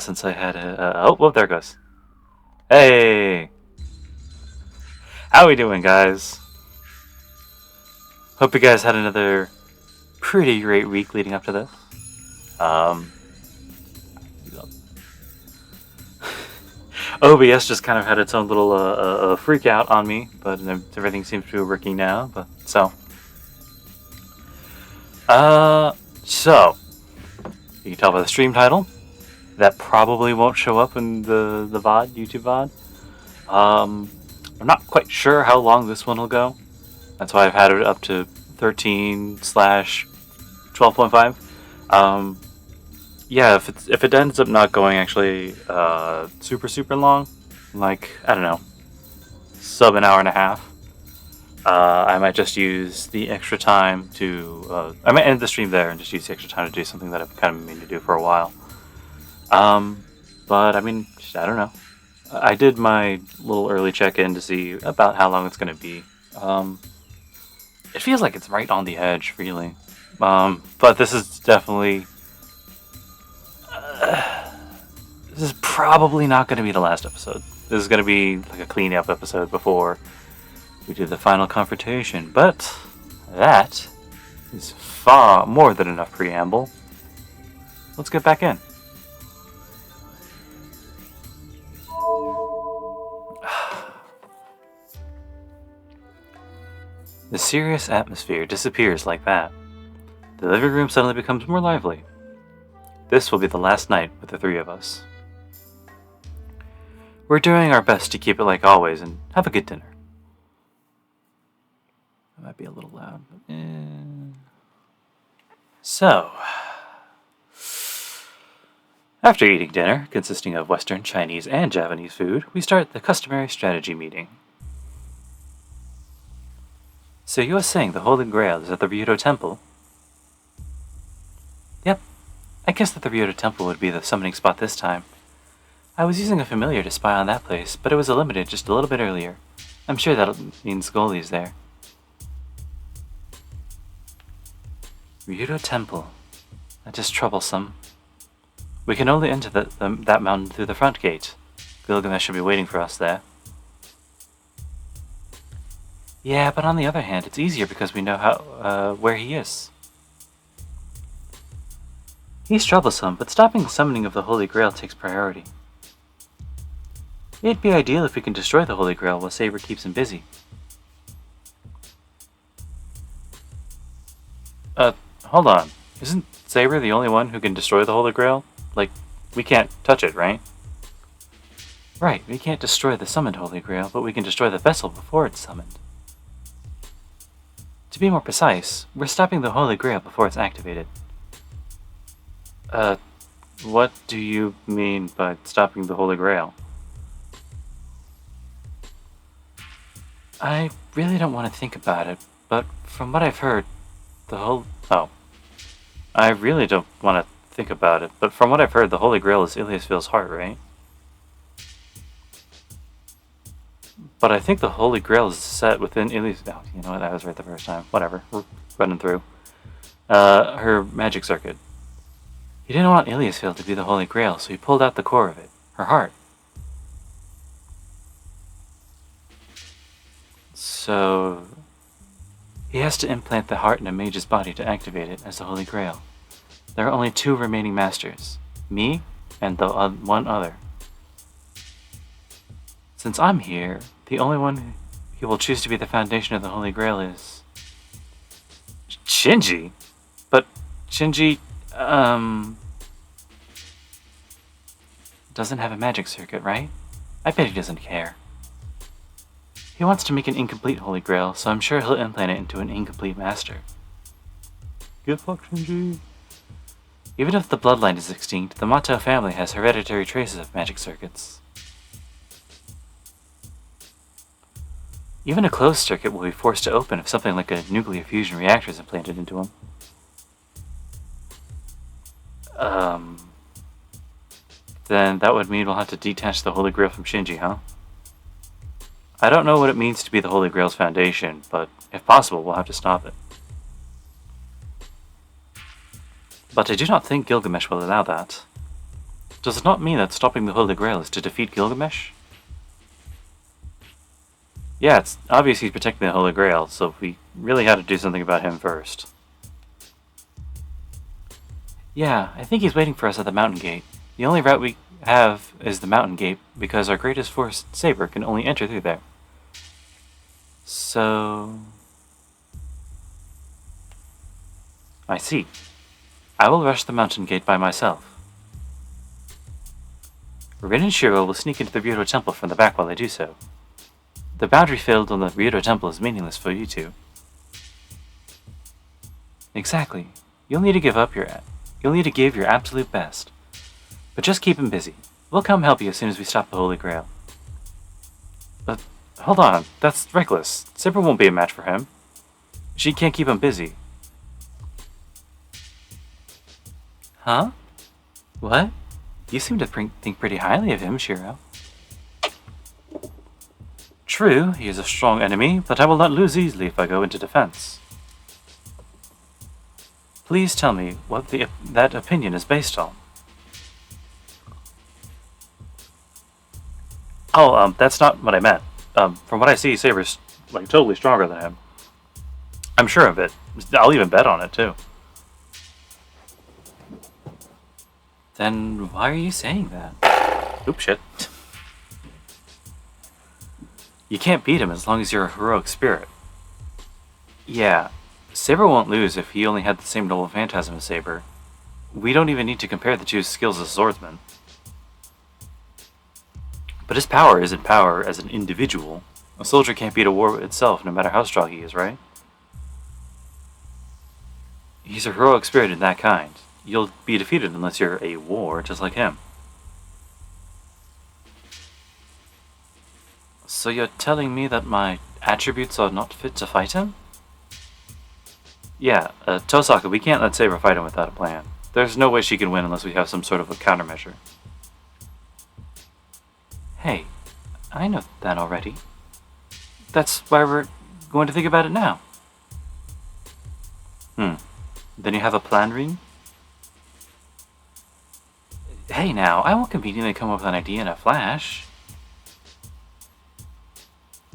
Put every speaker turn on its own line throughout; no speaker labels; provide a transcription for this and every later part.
since I had oh, there it goes. Hey! How we doing, guys? Hope you guys had another pretty great week leading up to this. OBS just kind of had its own little freak out on me, but everything seems to be working now. So you can tell by the stream title that probably won't show up in the VOD, YouTube VOD. I'm not quite sure how long this one will go. That's why I've had it up to 13/12.5. Yeah, if it ends up not going actually super long, like, I don't know, sub an hour and a half, I might just use the extra time to I might end the stream there and just use the extra time to do something that I've kind of meant to do for a while. But I mean, I don't know. I did my little early check-in to see about how long it's going to be. It feels like it's right on the edge, really. But this is definitely... this is probably not going to be the last episode. This is going to be like a clean-up episode before we do the final confrontation. But that is far more than enough preamble. Let's get back in. The serious atmosphere disappears like that. The living room suddenly becomes more lively. This will be the last night with the three of us. We're doing our best to keep it like always and have a good dinner. That might be a little loud, but So, after eating dinner, consisting of Western, Chinese, and Japanese food, we start the customary strategy meeting. So you were saying the Holy Grail is at the Realta Temple? Yep. I guess that the Realta Temple would be the summoning spot this time. I was using a familiar to spy on that place, but it was eliminated just a little bit earlier. I'm sure that means Goldie's there. Realta Temple. That is troublesome. We can only enter that mountain through the front gate. Gilgamesh should be waiting for us there. Yeah, but on the other hand, it's easier because we know where he is. He's troublesome, but stopping the summoning of the Holy Grail takes priority. It'd be ideal if we can destroy the Holy Grail while Saber keeps him busy. Hold on. Isn't Saber the only one who can destroy the Holy Grail? Like, we can't touch it, right? Right, we can't destroy the summoned Holy Grail, but we can destroy the vessel before it's summoned. To be more precise, we're stopping the Holy Grail before it's activated. What do you mean by stopping the Holy Grail? I really don't want to think about it, but from what I've heard, I really don't want to think about it, but from what I've heard, the Holy Grail is Iliasvil's heart, right? But I think the Holy Grail is set within Ilias... Oh, you know what? I was right the first time. Whatever. We're running through. Her magic circuit. He didn't want Iliasvil to be the Holy Grail, so he pulled out the core of it. Her heart. So... he has to implant the heart in a mage's body to activate it as the Holy Grail. There are only 2 remaining masters. Me, and the one other. Since I'm here, the only one he will choose to be the foundation of the Holy Grail is... Shinji? But Shinji, doesn't have a magic circuit, right? I bet he doesn't care. He wants to make an incomplete Holy Grail, so I'm sure he'll implant it into an incomplete master. Good luck, Shinji. Even if the bloodline is extinct, the Mato family has hereditary traces of magic circuits. Even a closed circuit will be forced to open if something like a nuclear fusion reactor is implanted into him. Then that would mean we'll have to detach the Holy Grail from Shinji, huh? I don't know what it means to be the Holy Grail's foundation, but if possible, we'll have to stop it. But I do not think Gilgamesh will allow that. Does it not mean that stopping the Holy Grail is to defeat Gilgamesh? Yeah, it's obvious he's protecting the Holy Grail, so we really had to do something about him first. Yeah, I think he's waiting for us at the mountain gate. The only route we have is the mountain gate, because our greatest force, Saber, can only enter through there. So... I see. I will rush the mountain gate by myself. Rin and Shiro will sneak into the Realta Temple from the back while I do so. The boundary field on the Realta Temple is meaningless for you two. Exactly. You'll need to give your absolute best. But just keep him busy. We'll come help you as soon as we stop the Holy Grail. But hold on, that's reckless. Saber won't be a match for him. She can't keep him busy. Huh? What? You seem to think pretty highly of him, Shiro. True, he is a strong enemy, but I will not lose easily if I go into defense. Please tell me what that opinion is based on. Oh, that's not what I meant. From what I see, Saber's, like, totally stronger than him. I'm sure of it. I'll even bet on it, too. Then why are you saying that? Oops, shit. You can't beat him as long as you're a heroic spirit. Yeah, Saber won't lose if he only had the same noble phantasm as Saber. We don't even need to compare the two skills as swordsmen. But his power isn't power as an individual. A soldier can't beat a war itself, no matter how strong he is, right? He's a heroic spirit in that kind. You'll be defeated unless you're a war, just like him. So you're telling me that my attributes are not fit to fight him? Yeah, Tosaka, we can't let Saber fight him without a plan. There's no way she can win unless we have some sort of a countermeasure. Hey, I know that already. That's why we're going to think about it now. Then you have a plan, Rin? Hey now, I won't conveniently come up with an idea in a flash.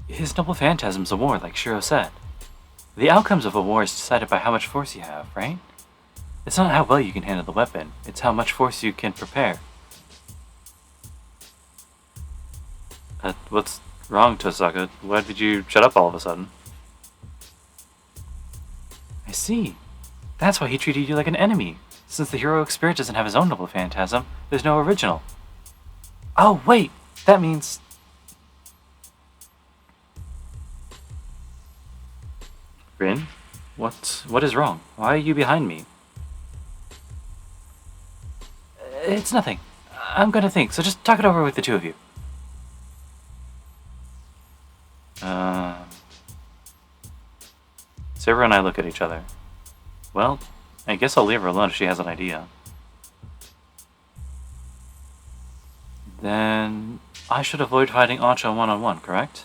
His noble phantasm's a war, like Shiro said. The outcomes of a war is decided by how much force you have, right? It's not how well you can handle the weapon, it's how much force you can prepare. What's wrong, Tosaka? Why did you shut up all of a sudden? I see. That's why he treated you like an enemy. Since the heroic spirit doesn't have his own noble phantasm, there's no original. Oh, wait! That means... Rin? What is wrong? Why are you behind me? It's nothing. I'm gonna think, so just talk it over with the two of you. Saber and I look at each other. Well, I guess I'll leave her alone if she has an idea. Then I should avoid fighting Acha one-on-one, correct?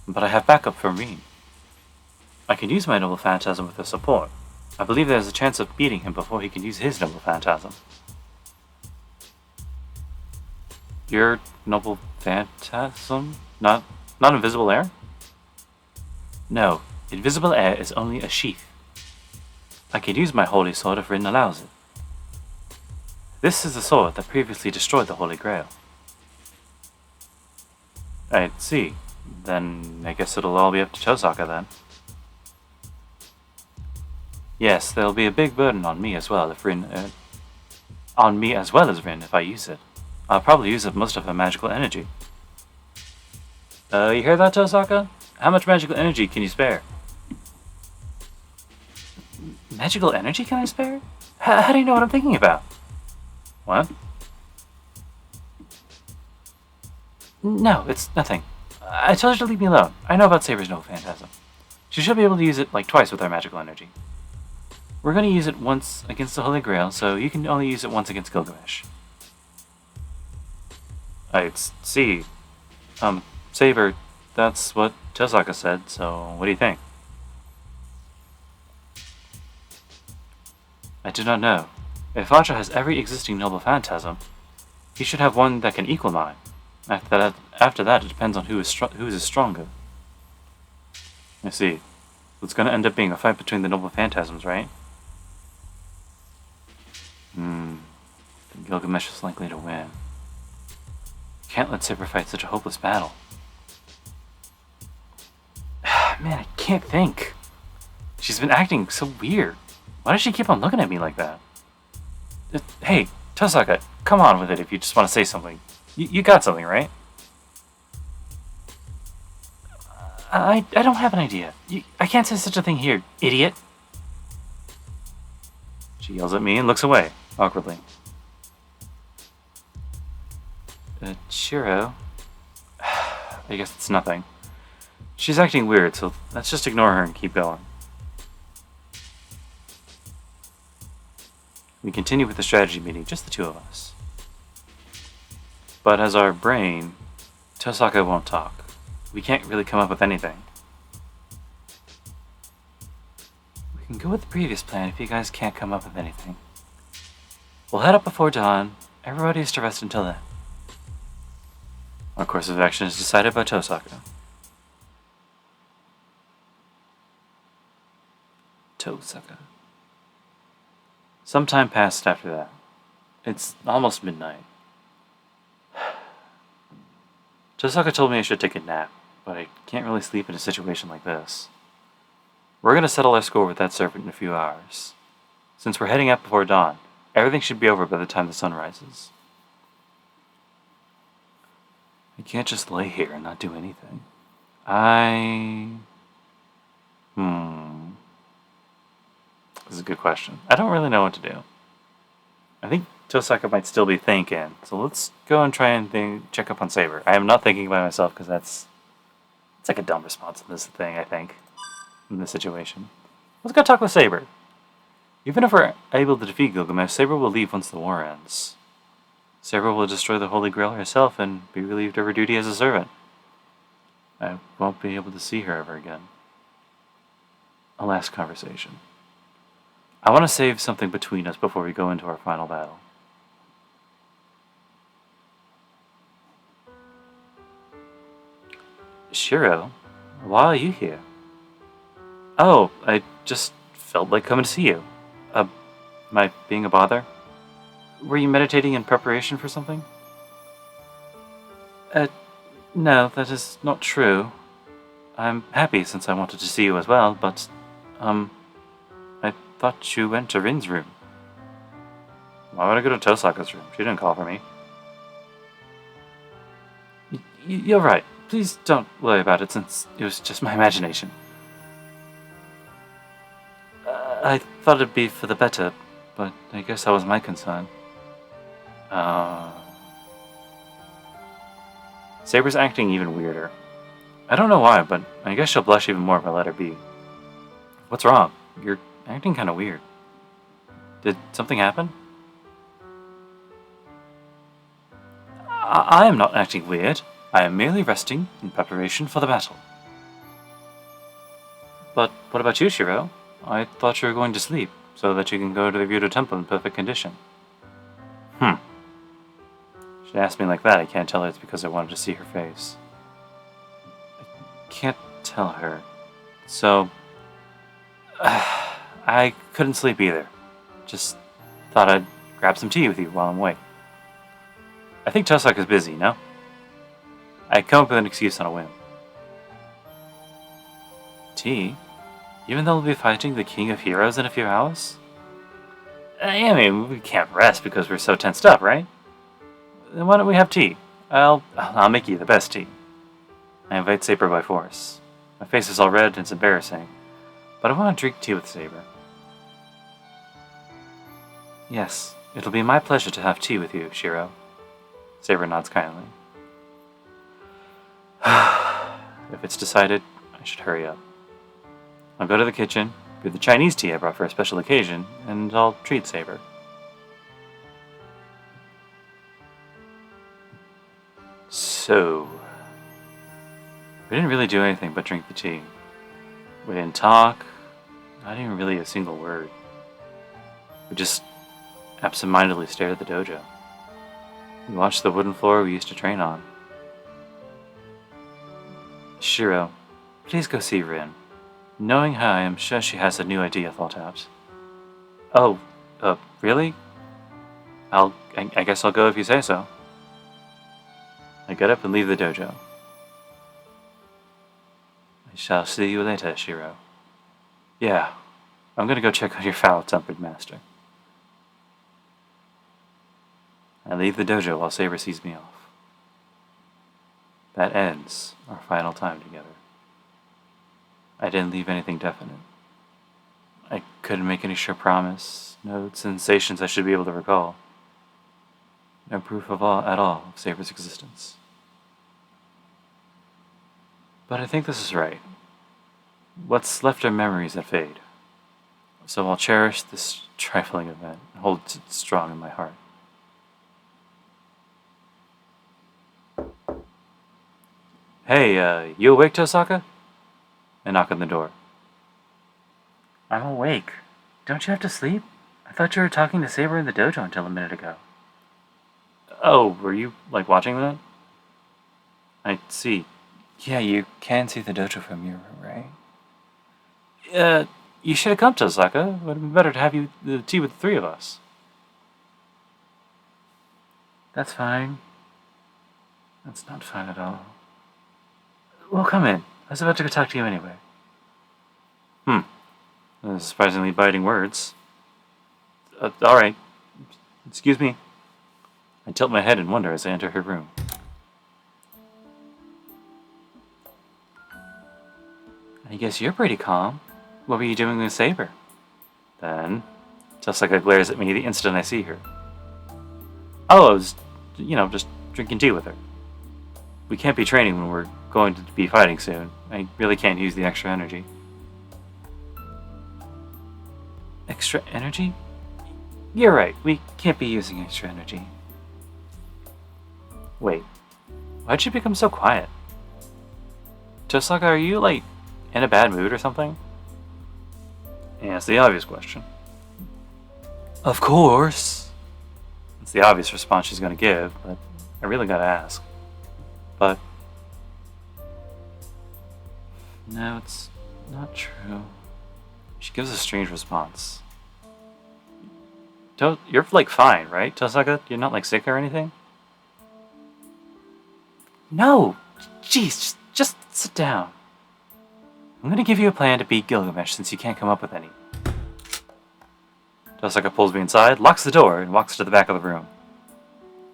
But I have backup from Rin. I can use my noble phantasm with her support. I believe there's a chance of beating him before he can use his noble phantasm. Your noble phantasm? Not invisible air? No, invisible air is only a sheath. I can use my holy sword if Rin allows it. This is the sword that previously destroyed the Holy Grail. I see. Then I guess it'll all be up to Tosaka then. Yes, there'll be a big burden on me as well if Rin... on me as well as Rin if I use it. I'll probably use up most of her magical energy. You hear that, Tosaka? How much magical energy can you spare? Magical energy can I spare? How do you know what I'm thinking about? What? No, it's nothing. I told her to leave me alone. I know about Saber's noble phantasm. She should be able to use it like twice with her magical energy. We're going to use it once against the Holy Grail, so you can only use it once against Gilgamesh. I see. Saber, that's what Tosaka said, so what do you think? I do not know. If Vajra has every existing noble phantasm, he should have one that can equal mine. After that, it depends on whose is stronger. I see. It's going to end up being a fight between the noble phantasms, right? Then Gilgamesh is likely to win. Can't let Saber fight such a hopeless battle. Man, I can't think. She's been acting so weird. Why does she keep on looking at me like that? Hey, Tosaka, come on with it if you just want to say something. You got something, right? I don't have an idea. I can't say such a thing here, idiot. She yells at me and looks away, awkwardly. Shiro? I guess it's nothing. She's acting weird, so let's just ignore her and keep going. We continue with the strategy meeting, just the two of us. But as our brain, Tosaka won't talk. We can't really come up with anything. We can go with the previous plan if you guys can't come up with anything. We'll head up before dawn. Everybody is to rest until then. Our course of action is decided by Tosaka. Some time passed after that. It's almost midnight. Tosaka told me I should take a nap, but I can't really sleep in a situation like this. We're gonna settle our score with that servant in a few hours. Since we're heading up before dawn, everything should be over by the time the sun rises. I can't just lay here and not do anything. This is a good question. I don't really know what to do. I think Tosaka might still be thinking, so let's go and try and check up on Saber. I am not thinking by myself because it's like a dumb response in this thing, I think, in this situation. Let's go talk with Saber. Even if we're able to defeat Gilgamesh, Saber will leave once the war ends. Saber will destroy the Holy Grail herself and be relieved of her duty as a servant. I won't be able to see her ever again. A last conversation. I want to save something between us before we go into our final battle. Shiro, why are you here? Oh, I just felt like coming to see you. Am I being a bother? Were you meditating in preparation for something? No, that is not true. I'm happy since I wanted to see you as well, but, I thought you went to Rin's room. Why would I go to Tosaka's room? She didn't call for me. You're right. Please don't worry about it since it was just my imagination. I thought it'd be for the better, but I guess that was my concern. Saber's acting even weirder. I don't know why, but I guess she'll blush even more if I let her be. What's wrong? You're acting kind of weird. Did something happen? I am not acting weird. I am merely resting in preparation for the battle. But what about you, Shiro? I thought you were going to sleep, so that you can go to the Realta Temple in perfect condition. She asked me like that, I can't tell her it's because I wanted to see her face. I can't tell her. So, I couldn't sleep either. Just thought I'd grab some tea with you while I'm awake. I think Tosaka's busy, no? I'd come up with an excuse on a whim. Tea? Even though we'll be fighting the King of Heroes in a few hours? I mean, we can't rest because we're so tensed up, right? Then why don't we have tea? I'll make you the best tea. I invite Saber by force. My face is all red and it's embarrassing, but I want to drink tea with Saber. Yes, it'll be my pleasure to have tea with you, Shiro. Saber nods kindly. If it's decided, I should hurry up. I'll go to the kitchen, brew the Chinese tea I brought for a special occasion, and I'll treat Saber. So, we didn't really do anything but drink the tea. We didn't talk, not even really a single word. We just absentmindedly stared at the dojo. We watched the wooden floor we used to train on. Shiro, please go see Rin. Knowing her, I am sure she has a new idea thought out. Oh, really? I guess I'll go if you say so. I get up and leave the dojo. I shall see you later, Shiro. Yeah, I'm gonna go check on your foul-tempered master. I leave the dojo while Saber sees me off. That ends our final time together. I didn't leave anything definite. I couldn't make any sure promise, no sensations I should be able to recall. No proof at all of Saber's existence. But I think this is right. What's left are memories that fade. So I'll cherish this trifling event and hold it strong in my heart. Hey, you awake, Tosaka? I knock on the door. I'm awake. Don't you have to sleep? I thought you were talking to Saber in the dojo until a minute ago. Oh, were you, watching that? I see. Yeah, you can see the dojo from your room, right? You should have come, Tosaka. It would have been better to have you the tea with the three of us. That's fine. That's not fine at all. Well, come in. I was about to go talk to you anyway. Surprisingly biting words. Alright. Excuse me. I tilt my head in wonder as I enter her room. I guess you're pretty calm. What were you doing with Saber? Then, Tosaka glares at me the instant I see her. Oh, I was, just drinking tea with her. We can't be training when we're going to be fighting soon. I really can't use the extra energy. Extra energy? You're right, we can't be using extra energy. Wait, why'd you become so quiet? Tosaka, are you, in a bad mood or something? Yeah, it's the obvious question. Of course! It's the obvious response she's gonna give, but I really gotta ask. But... no, it's not true. She gives a strange response. You're, fine, right, Tosaka? You're not, sick or anything? No! Jeez, just sit down. I'm gonna give you a plan to beat Gilgamesh since you can't come up with any. Tosaka pulls me inside, locks the door, and walks to the back of the room.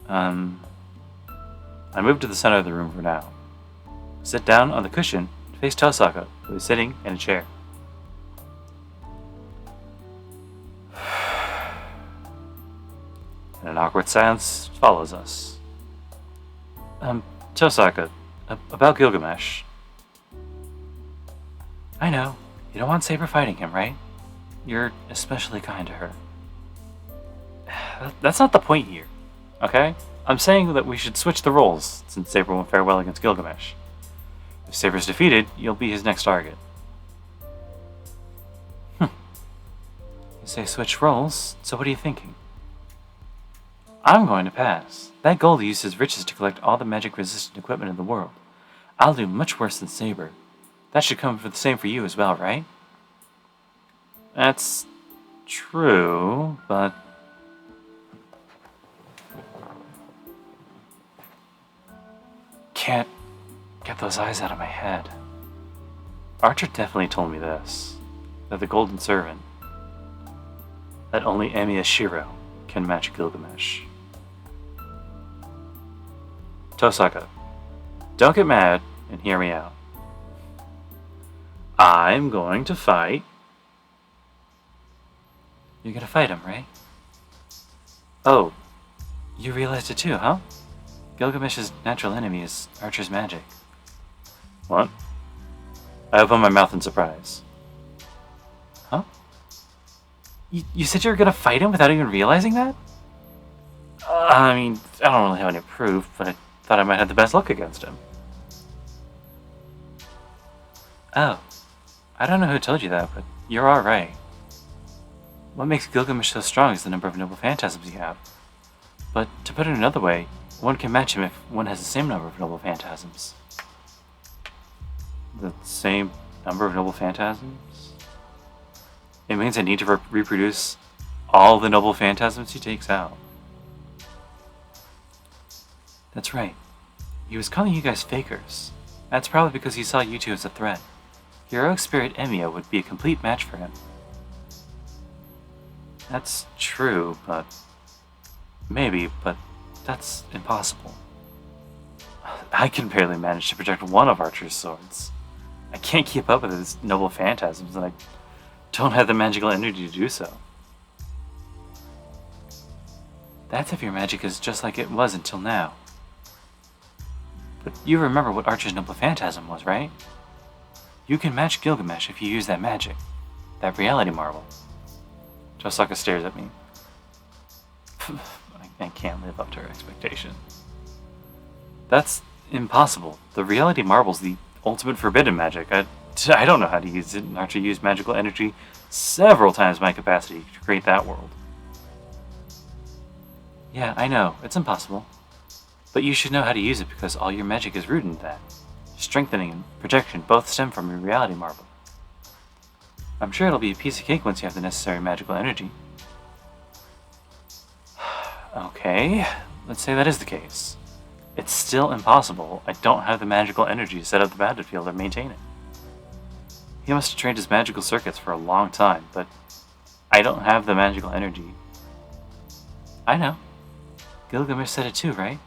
I move to the center of the room for now. Sit down on the cushion and face Tosaka, who is sitting in a chair. And an awkward silence follows us. Tosaka, about Gilgamesh. I know, you don't want Saber fighting him, right? You're especially kind to her. That's not the point here, okay? I'm saying that we should switch the roles, since Saber won't fare well against Gilgamesh. If Saber's defeated, you'll be his next target. You say switch roles, so what are you thinking? I'm going to pass. That Gold used his riches to collect all the magic-resistant equipment in the world. I'll do much worse than Saber. That should come for the same for you as well, right? That's true, but... can't get those eyes out of my head. Archer definitely told me this. That the Golden Servant... that only Emiya Shiro can match Gilgamesh. Tosaka, don't get mad and hear me out. I'm going to fight... You're gonna fight him, right? Oh, you realized it too, huh? Gilgamesh's natural enemy is Archer's magic. What? I open my mouth in surprise. Huh? You said you were gonna fight him without even realizing that? I mean, I don't really have any proof, but I thought I might have the best luck against him. Oh, I don't know who told you that, but you're alright. What makes Gilgamesh so strong is the number of noble phantasms you have. But to put it another way, one can match him if one has the same number of noble phantasms. The same number of noble phantasms? It means I need to reproduce all the noble phantasms he takes out. That's right. He was calling you guys fakers. That's probably because he saw you two as a threat. Heroic Spirit Emiya would be a complete match for him. That's true, but... maybe, but that's impossible. I can barely manage to project one of Archer's swords. I can't keep up with his noble phantasms, and I don't have the magical energy to do so. That's if your magic is just like it was until now. But you remember what Archer's noble phantasm was, right? You can match Gilgamesh if you use that magic. That reality marble. Tosaka stares at me. I can't live up to her expectation. That's impossible. The reality marble's the ultimate forbidden magic. I don't know how to use it, and Archer used magical energy several times my capacity to create that world. Yeah, I know. It's impossible. But you should know how to use it because all your magic is rooted in that. Strengthening and protection both stem from your reality marble. I'm sure it'll be a piece of cake once you have the necessary magical energy. Okay, let's say that is the case. It's still impossible. I don't have the magical energy to set up the battlefield or maintain it. He must have trained his magical circuits for a long time, but I don't have the magical energy. I know. Gilgamesh said it too, right?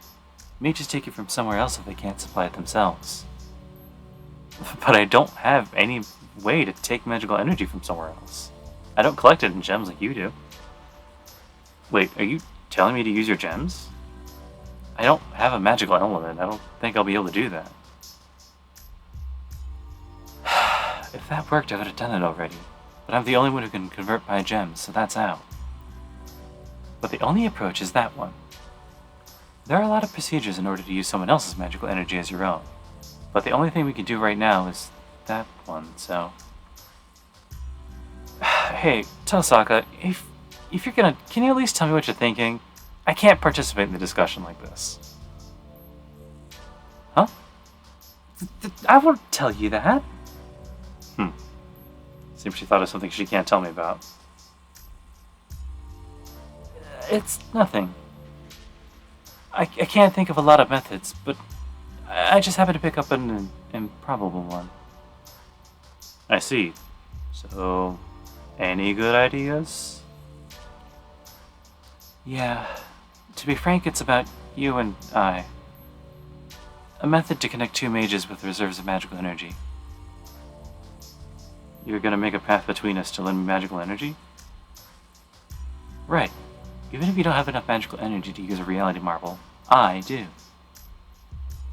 Mages take it from somewhere else if they can't supply it themselves. But I don't have any way to take magical energy from somewhere else. I don't collect it in gems like you do. Wait, are you telling me to use your gems? I don't have a magical element. I don't think I'll be able to do that. If that worked, I would have done it already. But I'm the only one who can convert my gems, so that's out. But the only approach is that one. There are a lot of procedures in order to use someone else's magical energy as your own. But the only thing we can do right now is that one, so... Hey, Tosaka, if you're gonna... Can you at least tell me what you're thinking? I can't participate in the discussion like this. Huh? I won't tell you that. Seems she thought of something she can't tell me about. It's nothing. I can't think of a lot of methods, but I just happen to pick up an improbable one. I see. So, any good ideas? Yeah. To be frank, it's about you and I. A method to connect two mages with reserves of magical energy. You're gonna make a path between us to lend me magical energy? Right. Even if you don't have enough magical energy to use a reality marble, I do.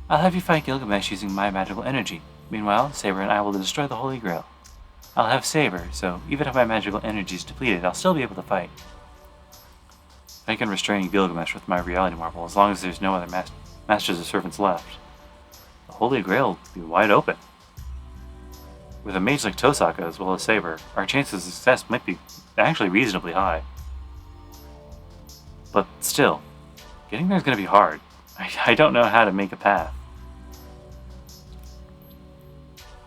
I'll have you fight Gilgamesh using my magical energy. Meanwhile, Saber and I will destroy the Holy Grail. I'll have Saber, so even if my magical energy is depleted, I'll still be able to fight. I can restrain Gilgamesh with my reality marble as long as there's no other masters or servants left. The Holy Grail will be wide open. With a mage like Tosaka as well as Saber, our chances of success might be actually reasonably high. But still, getting there is going to be hard. I don't know how to make a path.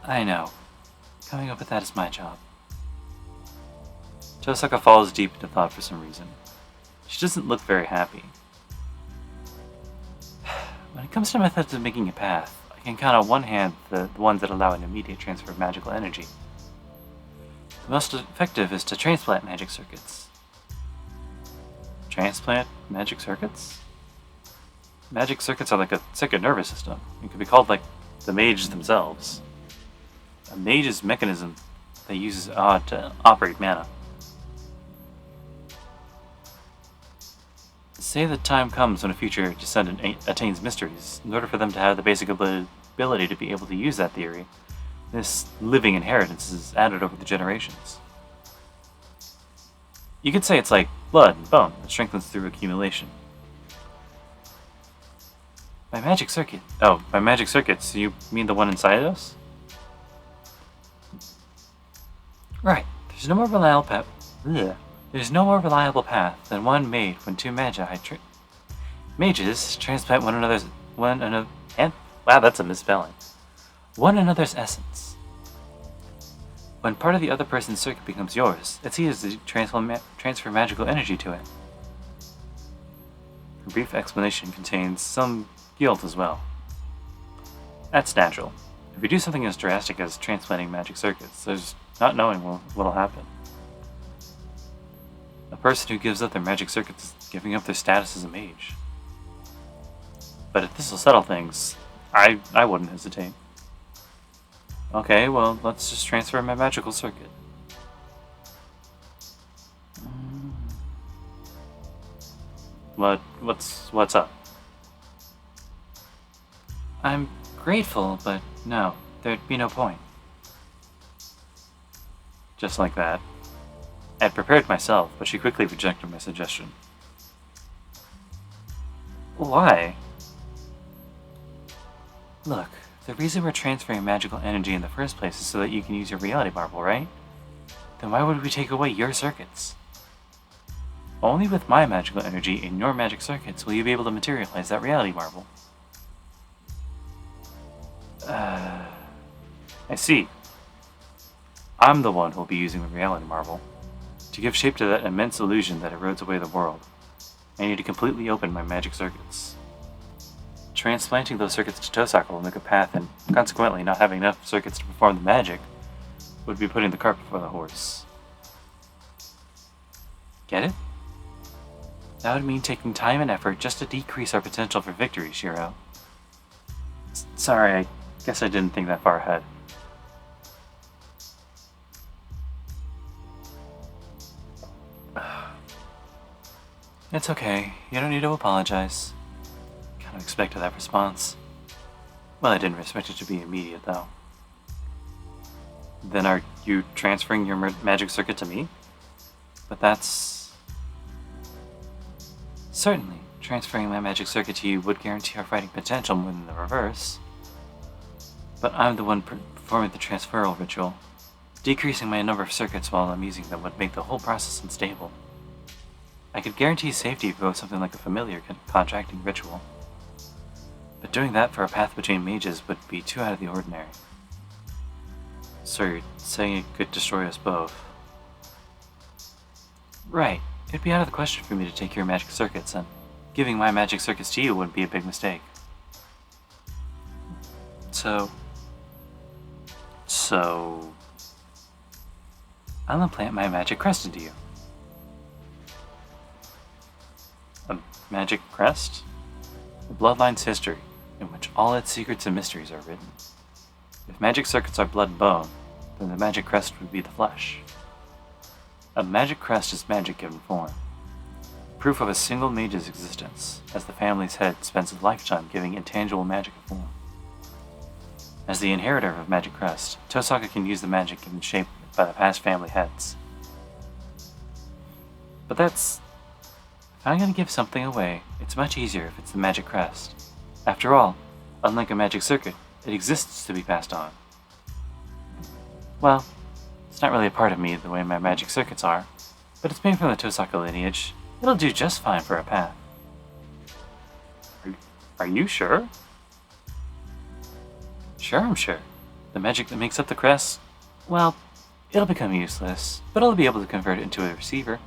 I know. Coming up with that is my job. Tosaka falls deep into thought for some reason. She doesn't look very happy. When it comes to methods of making a path, I can count on one hand the ones that allow an immediate transfer of magical energy. The most effective is to transplant magic circuits. Transplant magic circuits? Magic circuits are like a second nervous system. It could be called like the mages themselves. A mage's mechanism that uses to operate mana. Say the time comes when a future descendant attains mysteries. In order for them to have the basic ability to be able to use that theory, this living inheritance is added over the generations. You could say it's like blood and bone that strengthens through accumulation. By magic circuit. Oh, by magic circuits, you mean the one inside us? Right. There's no more There's no more reliable path than one made when two mages transplant wow, that's a misspelling. One another's essence. When part of the other person's circuit becomes yours, it's easy to transfer magical energy to it. Her brief explanation contains some guilt as well. That's natural. If you do something as drastic as transplanting magic circuits, there's not knowing what'll happen. A person who gives up their magic circuits is giving up their status as a mage. But if this will settle things, I wouldn't hesitate. Okay, well, let's just transfer my magical circuit. What's up? I'm grateful, but no, there'd be no point. Just like that. I'd prepared myself, but she quickly rejected my suggestion. Why? Look, the reason we're transferring magical energy in the first place is so that you can use your reality marble, right? Then why would we take away your circuits? Only with my magical energy in your magic circuits will you be able to materialize that reality marble. I see. I'm the one who'll be using the reality marble. To give shape to that immense illusion that erodes away the world, I need to completely open my magic circuits. Transplanting those circuits to Tosaka will make a path, and consequently not having enough circuits to perform the magic would be putting the cart before the horse. Get it? That would mean taking time and effort just to decrease our potential for victory, Shiro. Sorry, I guess I didn't think that far ahead. It's okay. You don't need to apologize. Kind of expected that response. Well, I didn't expect it to be immediate, though. Then are you transferring your magic circuit to me? But that's... Certainly, transferring my magic circuit to you would guarantee our fighting potential more than the reverse. But I'm the one performing the transferal ritual. Decreasing my number of circuits while I'm using them would make the whole process unstable. I could guarantee safety if it was something like a familiar contracting ritual. But doing that for a path between mages would be too out of the ordinary. So you're saying it could destroy us both? Right. It'd be out of the question for me to take your magic circuits, and giving my magic circuits to you wouldn't be a big mistake. So... I'll implant my magic crest into you. A magic crest? The bloodline's history, in which all its secrets and mysteries are written. If magic circuits are blood and bone, then the magic crest would be the flesh. A magic crest is magic given form. Proof of a single mage's existence, as the family's head spends a lifetime giving intangible magic a form. As the inheritor of Magic Crest, Tosaka can use the magic given shape by the past family heads. But that's... If I'm going to give something away, it's much easier if it's the Magic Crest. After all, unlike a magic circuit, it exists to be passed on. Well, it's not really a part of me the way my magic circuits are, but it's made from the Tosaka lineage. It'll do just fine for a path. Are you sure? Sure, I'm sure. The magic that makes up the crest, well, it'll become useless, but I'll be able to convert it into a receiver.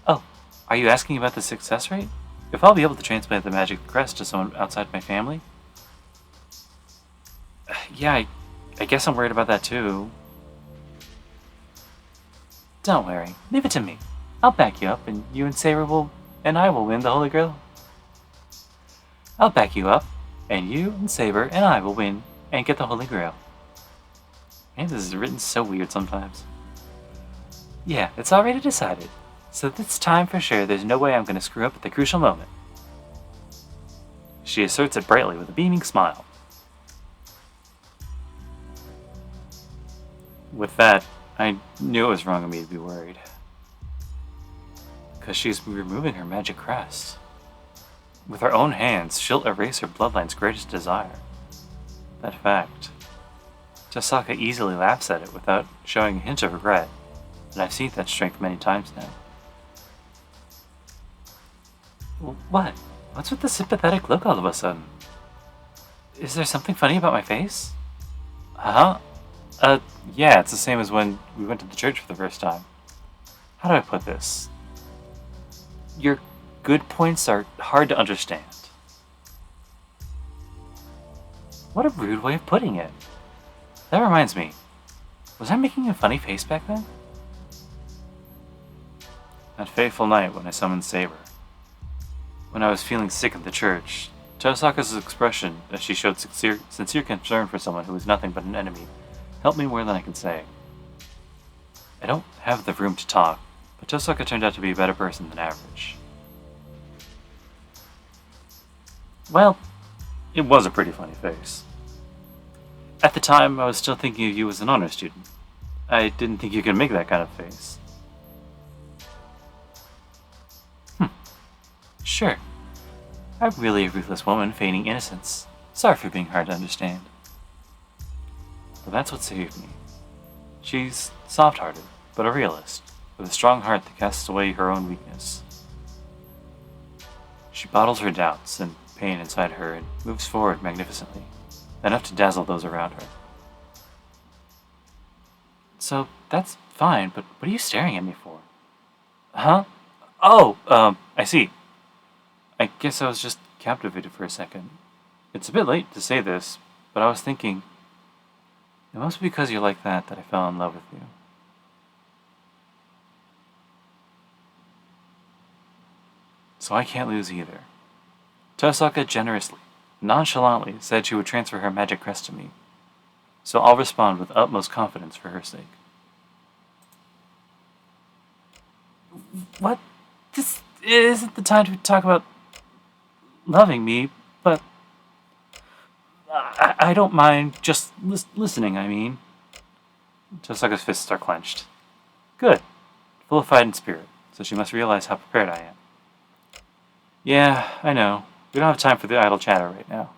Oh, are you asking about the success rate? If I'll be able to transplant the magic crest to someone outside my family? Yeah, I guess I'm worried about that too. Don't worry, leave it to me. I'll back you up, and you and Saber and I will win the Holy Grail. I'll back you up, and you and Saber and I will win and get the Holy Grail. Man, this is written so weird sometimes. Yeah, it's already decided. So this time for sure, there's no way I'm going to screw up at the crucial moment. She asserts it brightly with a beaming smile. With that, I knew it was wrong of me to be worried. Because she's removing her magic crest. With her own hands, she'll erase her bloodline's greatest desire. That fact. Tosaka easily laughs at it without showing a hint of regret, but I've seen that strength many times now. What? What's with the sympathetic look all of a sudden? Is there something funny about my face? Huh? Yeah, it's the same as when we went to the church for the first time. How do I put this? Your good points are hard to understand. What a rude way of putting it. That reminds me. Was I making a funny face back then? That fateful night when I summoned Saber. When I was feeling sick at the church, Tosaka's expression as she showed sincere concern for someone who was nothing but an enemy helped me more than I can say. I don't have the room to talk, but Tosaka turned out to be a better person than average. Well, it was a pretty funny face. At the time, I was still thinking of you as an honor student. I didn't think you could make that kind of face. Sure. I'm really a ruthless woman feigning innocence. Sorry for being hard to understand. But that's what saved me. She's soft-hearted, but a realist, with a strong heart that casts away her own weakness. She bottles her doubts and pain inside her and moves forward magnificently, enough to dazzle those around her. So, that's fine, but what are you staring at me for? Huh? Oh, I see. I guess I was just captivated for a second. It's a bit late to say this, but I was thinking, it must be because you're like that I fell in love with you. So I can't lose either. Tosaka generously, nonchalantly said she would transfer her magic crest to me, so I'll respond with utmost confidence for her sake. What? This isn't the time to talk about loving me, but I don't mind just listening, I mean. Tosaka's fists are clenched. Good. Full of fight and spirit, so she must realize how prepared I am. Yeah, I know. We don't have time for the idle chatter right now.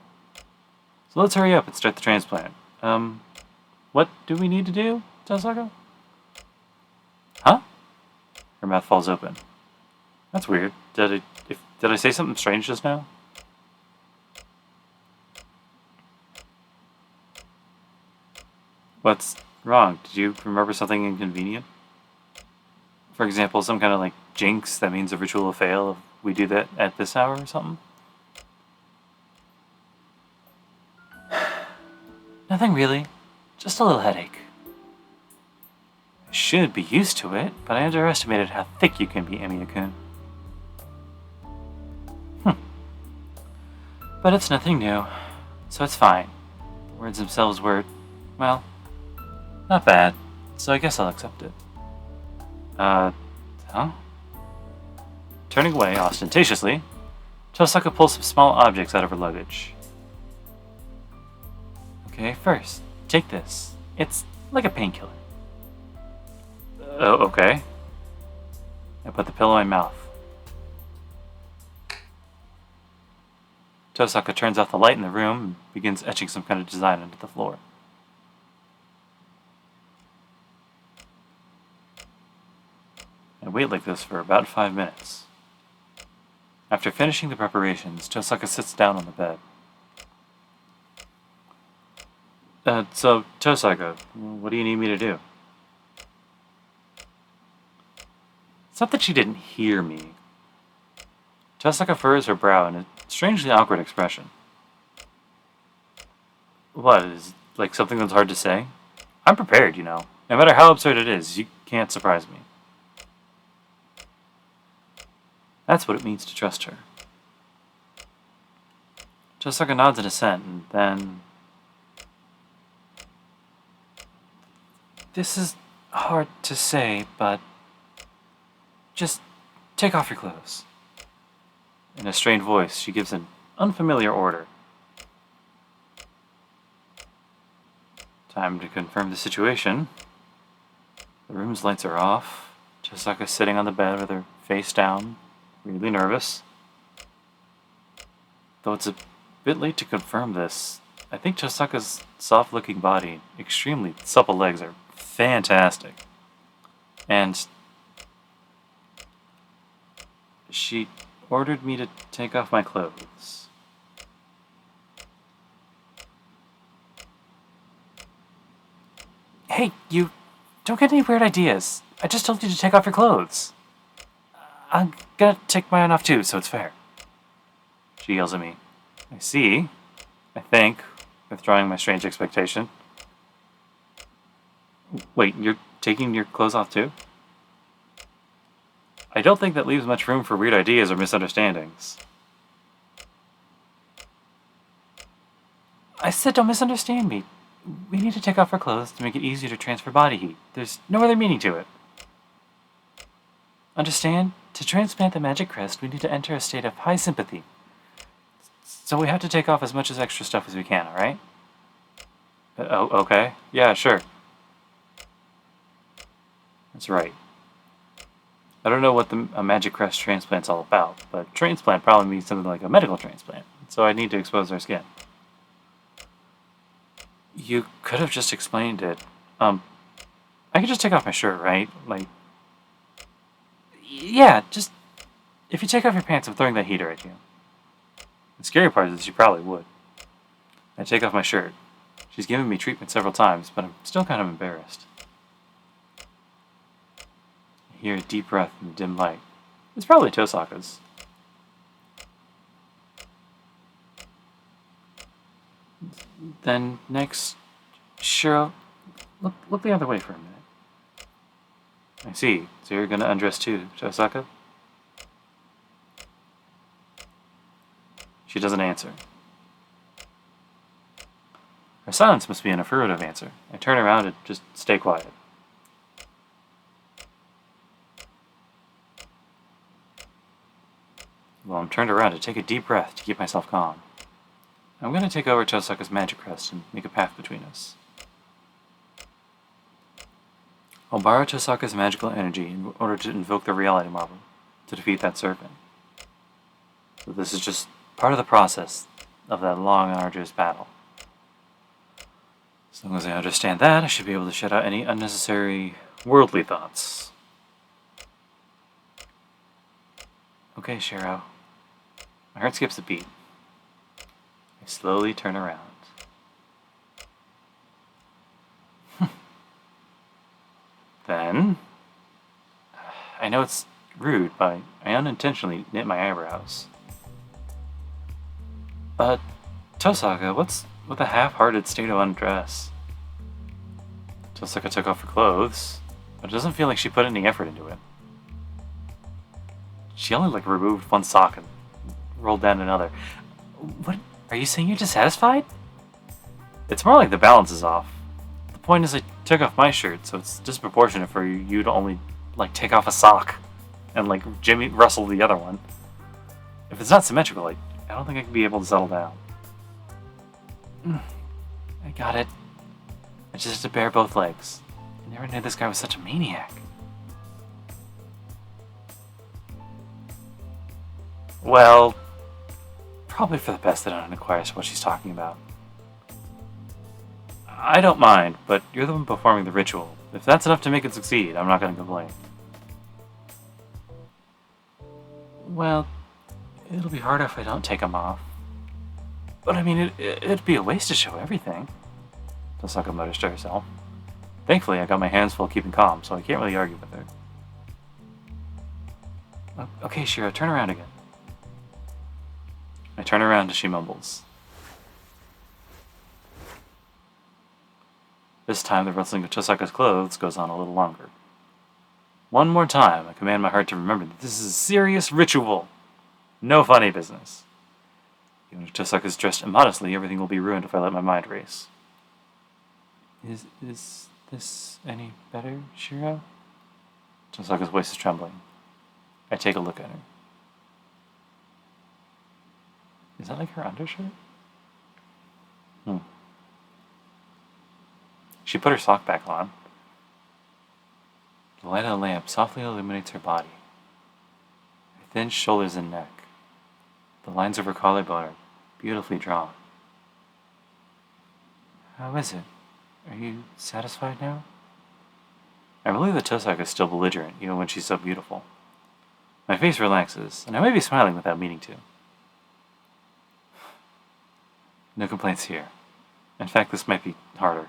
So let's hurry up and start the transplant. What do we need to do, Tosaka? Huh? Her mouth falls open. That's weird. Did I say something strange just now? What's wrong? Did you remember something inconvenient? For example, some kind of like jinx that means a ritual will fail if we do that at this hour or something? Nothing really. Just a little headache. I should be used to it, but I underestimated how thick you can be, Emiya-kun. But it's nothing new, so it's fine. The words themselves were, well, not bad, so I guess I'll accept it. Huh? Turning away ostentatiously, Tosaka pulls some small objects out of her luggage. Okay, first, take this. It's like a painkiller. Oh, okay. I put the pillow in my mouth. Tosaka turns off the light in the room and begins etching some kind of design into the floor. I wait like this for about 5 minutes. After finishing the preparations, Tosaka sits down on the bed. So, Tosaka, what do you need me to do? It's not that she didn't hear me. Tosaka furrows her brow in a strangely awkward expression. What, is it like something that's hard to say? I'm prepared, you know. No matter how absurd it is, you can't surprise me. That's what it means to trust her. Tosaka nods in assent, and then... This is hard to say, but... Just take off your clothes. In a strained voice, she gives an unfamiliar order. Time to confirm the situation. The room's lights are off. Tosaka's sitting on the bed with her face down, really nervous. Though it's a bit late to confirm this, I think Tosaka's soft-looking body, extremely supple legs are fantastic. And she ordered me to take off my clothes. Hey, you don't get any weird ideas. I just told you to take off your clothes. I'm gonna take mine off too, so it's fair. She yells at me. I see. I think, withdrawing my strange expectation. Wait, you're taking your clothes off too? I don't think that leaves much room for weird ideas or misunderstandings. I said don't misunderstand me. We need to take off our clothes to make it easier to transfer body heat. There's no other meaning to it. Understand? To transplant the magic crest, we need to enter a state of high sympathy. So we have to take off as much as extra stuff as we can, alright? Oh, okay. Yeah, sure. That's right. I don't know what a magic crest transplant's all about, but transplant probably means something like a medical transplant, so I need to expose our skin. You could have just explained it. I could just take off my shirt, right? Like, yeah, just, if you take off your pants, I'm throwing that heater at you. The scary part is she probably would. I take off my shirt. She's given me treatment several times, but I'm still kind of embarrassed. I hear a deep breath in the dim light. It's probably Tosaka's. Then next, Shiro, look the other way for a minute. I see. So you're gonna undress too, Tosaka? She doesn't answer. Her silence must be an affirmative answer. I turn around and just stay quiet. Well, I'm turned around to take a deep breath to keep myself calm. I'm going to take over Tosaka's magic crest and make a path between us. I'll borrow Tosaka's magical energy in order to invoke the reality marble to defeat that serpent. So this is just part of the process of that long and arduous battle. As long as I understand that, I should be able to shut out any unnecessary worldly thoughts. Okay, Shiro. My heart skips a beat. I slowly turn around. Then, I know it's rude, but I unintentionally knit my eyebrows. But, Tosaka, what's with a half-hearted state of undress? Tosaka took off her clothes, but it doesn't feel like she put any effort into it. She only, removed one sock and rolled down another. What? Are you saying you're dissatisfied? It's more like the balance is off. The point is I took off my shirt, so it's disproportionate for you to only, take off a sock and, Jimmy Russell the other one. If it's not symmetrical, I don't think I can be able to settle down. I got it. I just have to bare both legs. I never knew this guy was such a maniac. Well, probably for the best that I don't inquire what she's talking about. I don't mind, but you're the one performing the ritual. If that's enough to make it succeed, I'm not going to complain. Well, it'll be harder if I don't take them off. But I mean, it'd be a waste to show everything. Tosaka mutters to herself. Thankfully, I got my hands full keeping calm, so I can't really argue with her. Okay, Shiro, turn around again. I turn around as she mumbles. This time, the rustling of Tosaka's clothes goes on a little longer. One more time, I command my heart to remember that this is a serious ritual. No funny business. Even if Tosaka's dressed immodestly, everything will be ruined if I let my mind race. Is this any better, Shiro? Tosaka's voice is trembling. I take a look at her. Is that like her undershirt? She put her sock back on. The light of the lamp softly illuminates her body. Her thin shoulders and neck. The lines of her collarbone are beautifully drawn. How is it? Are you satisfied now? I believe that Tosaka is still belligerent, even when she's so beautiful. My face relaxes, and I may be smiling without meaning to. No complaints here. In fact, this might be harder.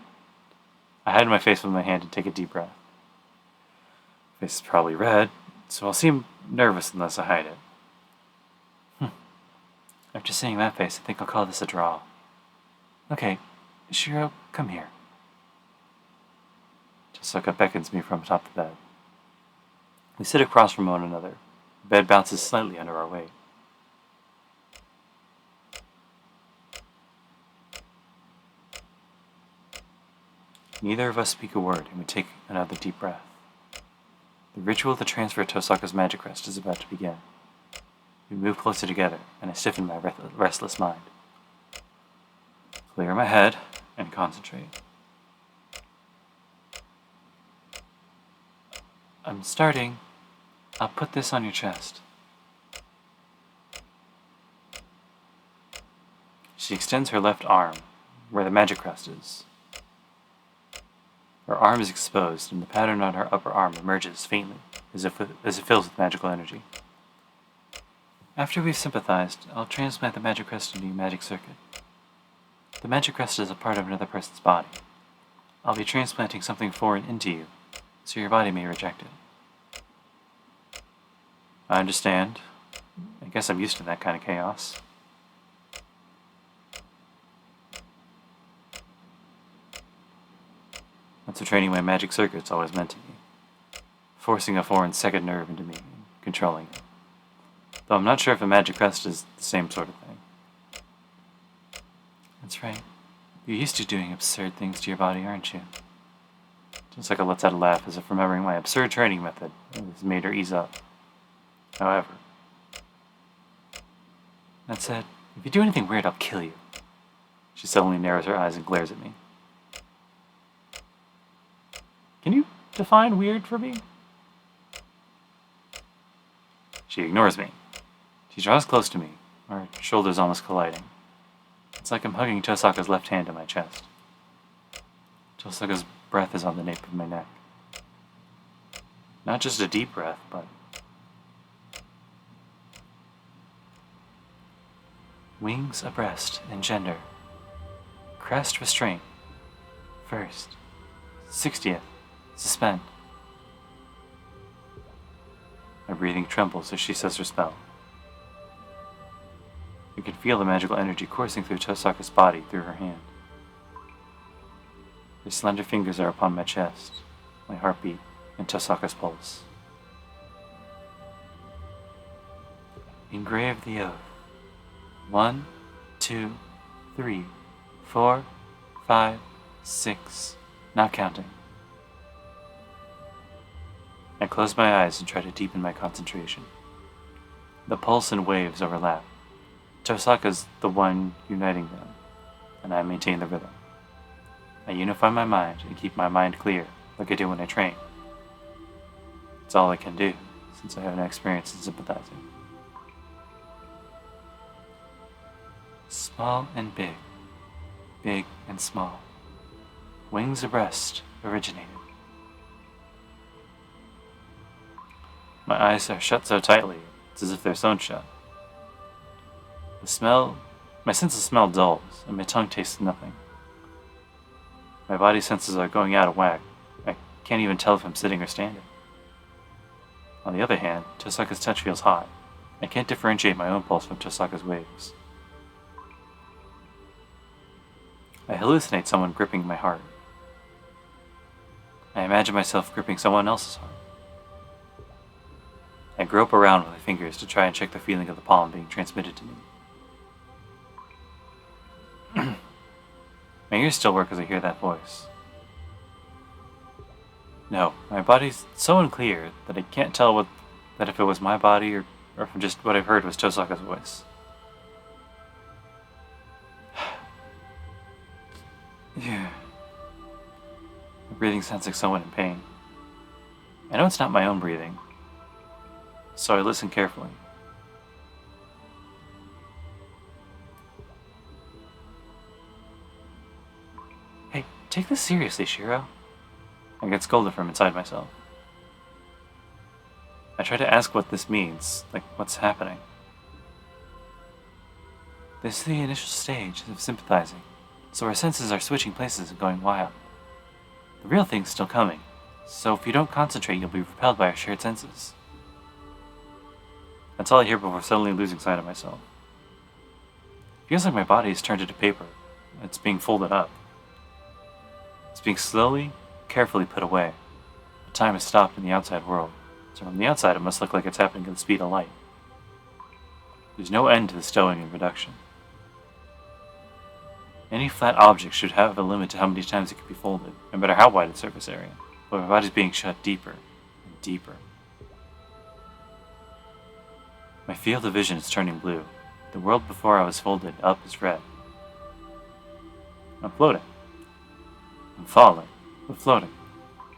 I hide my face with my hand and take a deep breath. My face is probably red, so I'll seem nervous unless I hide it. After seeing that face, I think I'll call this a draw. Okay, Shiro, come here. Tosaka beckons me from atop the bed. We sit across from one another. The bed bounces slightly under our weight. Neither of us speak a word, and we take another deep breath. The ritual to transfer Tosaka's magic rest is about to begin. We move closer together, and I stiffen my restless mind. Clear my head and concentrate. I'm starting. I'll put this on your chest. She extends her left arm, where the magic crest is. Her arm is exposed, and the pattern on her upper arm emerges faintly, as it fills with magical energy. After we've sympathized, I'll transplant the magic crest into your magic circuit. The magic crest is a part of another person's body. I'll be transplanting something foreign into you, so your body may reject it. I understand. I guess I'm used to that kind of chaos. That's what training my magic circuit's always meant to me. Forcing a foreign second nerve into me and controlling it. Though I'm not sure if a magic crest is the same sort of thing. That's right. You're used to doing absurd things to your body, aren't you? Tosaka lets out a laugh as if remembering my absurd training method has made her ease up. However, that said, if you do anything weird, I'll kill you. She suddenly narrows her eyes and glares at me. Can you define weird for me? She ignores me. She draws close to me, our shoulders almost colliding. It's like I'm hugging Tosaka's left hand to my chest. Tosaka's breath is on the nape of my neck. Not just a deep breath, but wings abreast in gender. Crest restraint. First. 60th. Suspend. My breathing trembles as she says her spell. I can feel the magical energy coursing through Tosaka's body through her hand. Her slender fingers are upon my chest, my heartbeat, and Tosaka's pulse. Engrave the oath. 1, 2, 3, 4, 5, 6, not counting. I close my eyes and try to deepen my concentration. The pulse and waves overlap. Tosaka's the one uniting them, and I maintain the rhythm. I unify my mind and keep my mind clear, like I do when I train. It's all I can do, since I have no experience in sympathizing. Small and big, big and small. Wings abreast originated. My eyes are shut so tightly, it's as if they're sewn shut. My sense of smell dulls, and my tongue tastes nothing. My body senses are going out of whack. I can't even tell if I'm sitting or standing. On the other hand, Tosaka's touch feels hot. I can't differentiate my own pulse from Tosaka's waves. I hallucinate someone gripping my heart. I imagine myself gripping someone else's heart. I grope around with my fingers to try and check the feeling of the palm being transmitted to me. My ears still work as I hear that voice. No, my body's so unclear that I can't tell that if it was my body or if just what I've heard was Tosaka's voice. Yeah. My breathing sounds like someone in pain. I know it's not my own breathing, so I listen carefully. Hey, take this seriously, Shiro. I get scolded from inside myself. I try to ask what this means, like what's happening. This is the initial stage of sympathizing, so our senses are switching places and going wild. The real thing's still coming, so if you don't concentrate, you'll be repelled by our shared senses. That's all I hear before suddenly losing sight of myself. It feels like my body is turned into paper. It's being folded up. It's being slowly, carefully put away. But time has stopped in the outside world, so from the outside it must look like it's happening at the speed of light. There's no end to the stowing and reduction. Any flat object should have a limit to how many times it can be folded, no matter how wide its surface area, but my body's being shut deeper and deeper. My field of vision is turning blue. The world before I was folded up is red. I'm floating. I'm falling, but floating,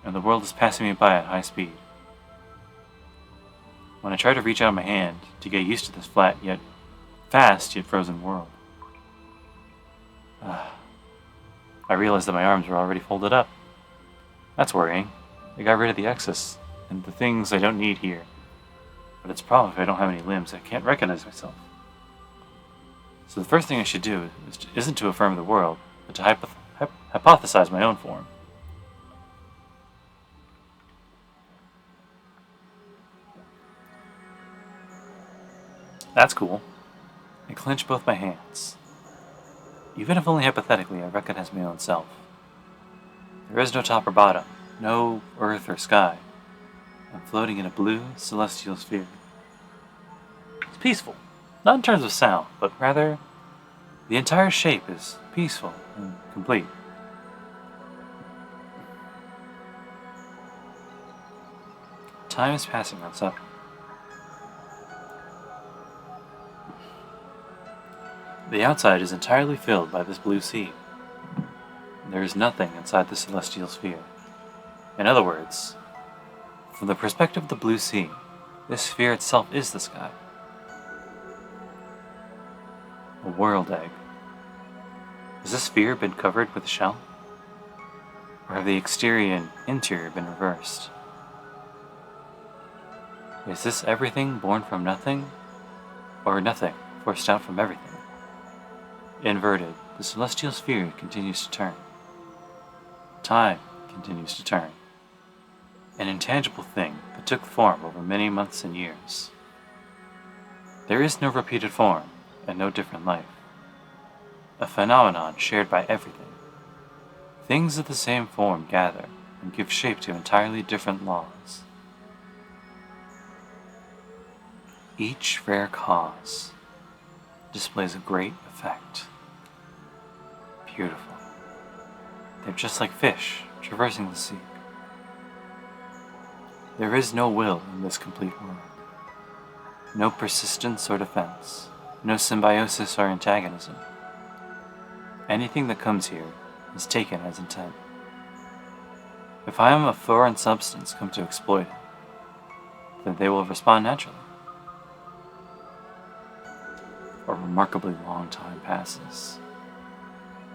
and the world is passing me by at high speed. When I try to reach out my hand to get used to this flat yet fast yet frozen world, I realized that my arms were already folded up. That's worrying. I got rid of the excess and the things I don't need here. But it's a problem if I don't have any limbs. I can't recognize myself. So the first thing I should do isn't to affirm the world, but to hypothesize my own form. That's cool. I clench both my hands. Even if only hypothetically, I recognize my own self. There is no top or bottom, no earth or sky. I'm floating in a blue, celestial sphere. It's peaceful, not in terms of sound, but rather, the entire shape is peaceful and complete. Time is passing outside. The outside is entirely filled by this blue sea. There is nothing inside the celestial sphere. In other words, from the perspective of the blue sea, this sphere itself is the sky. A world egg. Has this sphere been covered with a shell? Or have the exterior and interior been reversed? Is this everything born from nothing? Or nothing forced out from everything? Inverted, the celestial sphere continues to turn. Time continues to turn. An intangible thing that took form over many months and years. There is no repeated form and no different life. A phenomenon shared by everything. Things of the same form gather and give shape to entirely different laws. Each rare cause displays a great effect. Beautiful. They're just like fish traversing the sea. There is no will in this complete world. No persistence or defense. No symbiosis or antagonism. Anything that comes here is taken as intent. If I am a foreign substance come to exploit it, then they will respond naturally. A remarkably long time passes.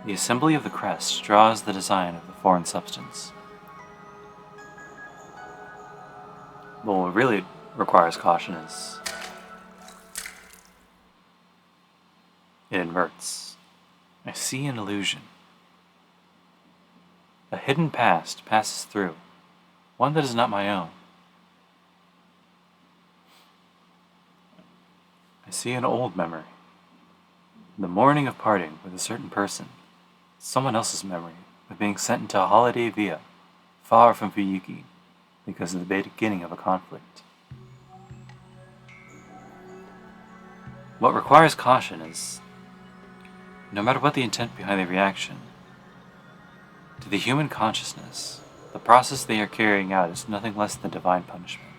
The assembly of the crest draws the design of the foreign substance. But what really requires caution is it inverts. I see an illusion. A hidden past passes through, one that is not my own. I see an old memory. The morning of parting with a certain person, someone else's memory of being sent into a holiday villa, far from Fuyuki, because of the beginning of a conflict. What requires caution is, no matter what the intent behind the reaction, to the human consciousness, the process they are carrying out is nothing less than divine punishment.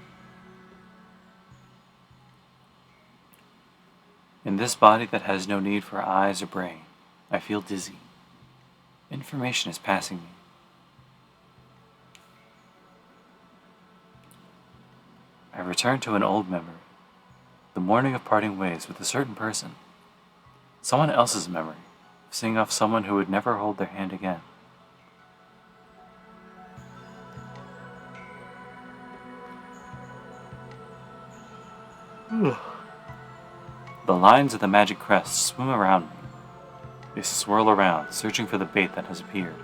In this body that has no need for eyes or brain, I feel dizzy. Information is passing me. I return to an old memory, the morning of parting ways with a certain person, someone else's memory of seeing off someone who would never hold their hand again. The lines of the magic crest swim around me. They swirl around, searching for the bait that has appeared.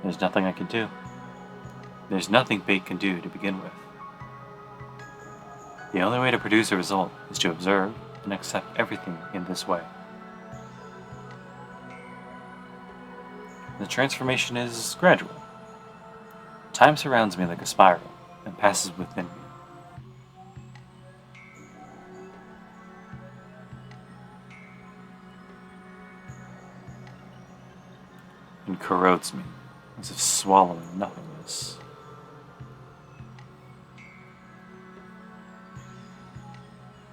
There's nothing I can do. There's nothing bait can do to begin with. The only way to produce a result is to observe and accept everything in this way. The transformation is gradual. Time surrounds me like a spiral and passes within me. And corrodes me as if swallowing nothingness.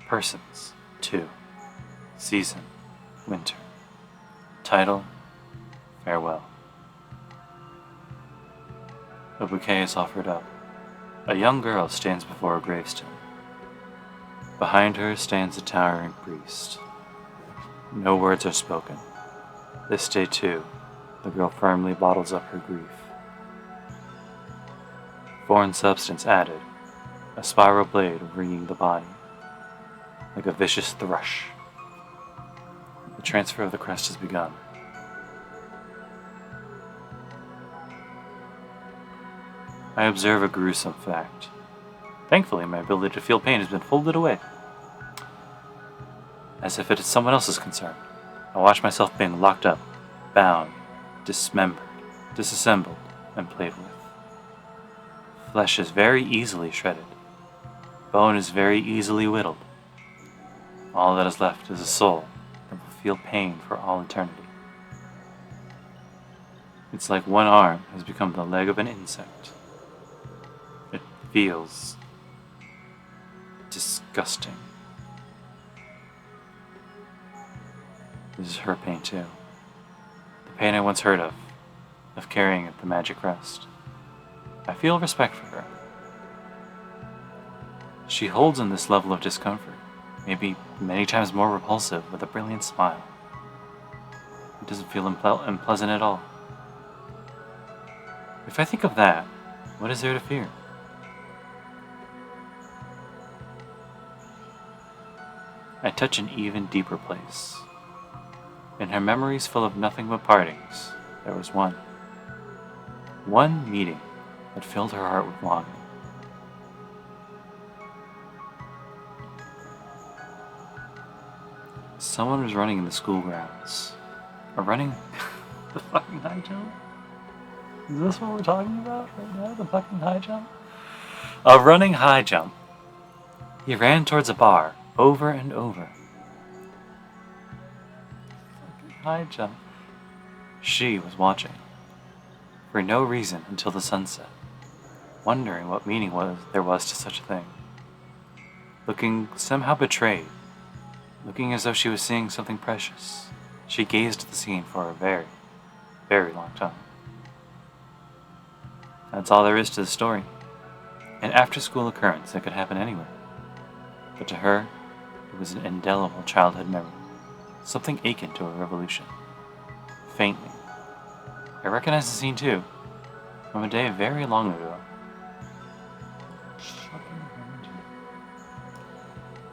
Persons, 2. Season, winter. Title, farewell. A bouquet is offered up. A young girl stands before a gravestone. Behind her stands a towering priest. No words are spoken. This day, too, the girl firmly bottles up her grief. Foreign substance added, a spiral blade wringing the body, like a vicious thrush. The transfer of the crest has begun. I observe a gruesome fact. Thankfully, my ability to feel pain has been folded away. As if it is someone else's concern, I watch myself being locked up, bound, dismembered, disassembled, and played with. Flesh is very easily shredded. Bone is very easily whittled. All that is left is a soul that will feel pain for all eternity. It's like one arm has become the leg of an insect. It feels disgusting. This is her pain too. The pain I once heard of carrying at the magic crest. I feel respect for her. She holds in this level of discomfort, maybe many times more repulsive, with a brilliant smile. It doesn't feel unpleasant at all. If I think of that, what is there to fear? I touch an even deeper place. In her memories full of nothing but partings, there was one. One meeting that filled her heart with longing. Someone was running in the school grounds. Running the fucking high jump? Is this what we're talking about right now? The fucking high jump? A running high jump. He ran towards a bar, over and over. Fucking high jump. She was watching. For no reason until the sunset, wondering what meaning there was to such a thing. Looking somehow betrayed, looking as though she was seeing something precious, she gazed at the scene for a very, very long time. That's all there is to the story. An after-school occurrence that could happen anywhere. But to her, it was an indelible childhood memory, something akin to a revolution. Faintly. I recognize the scene too, from a day very long ago.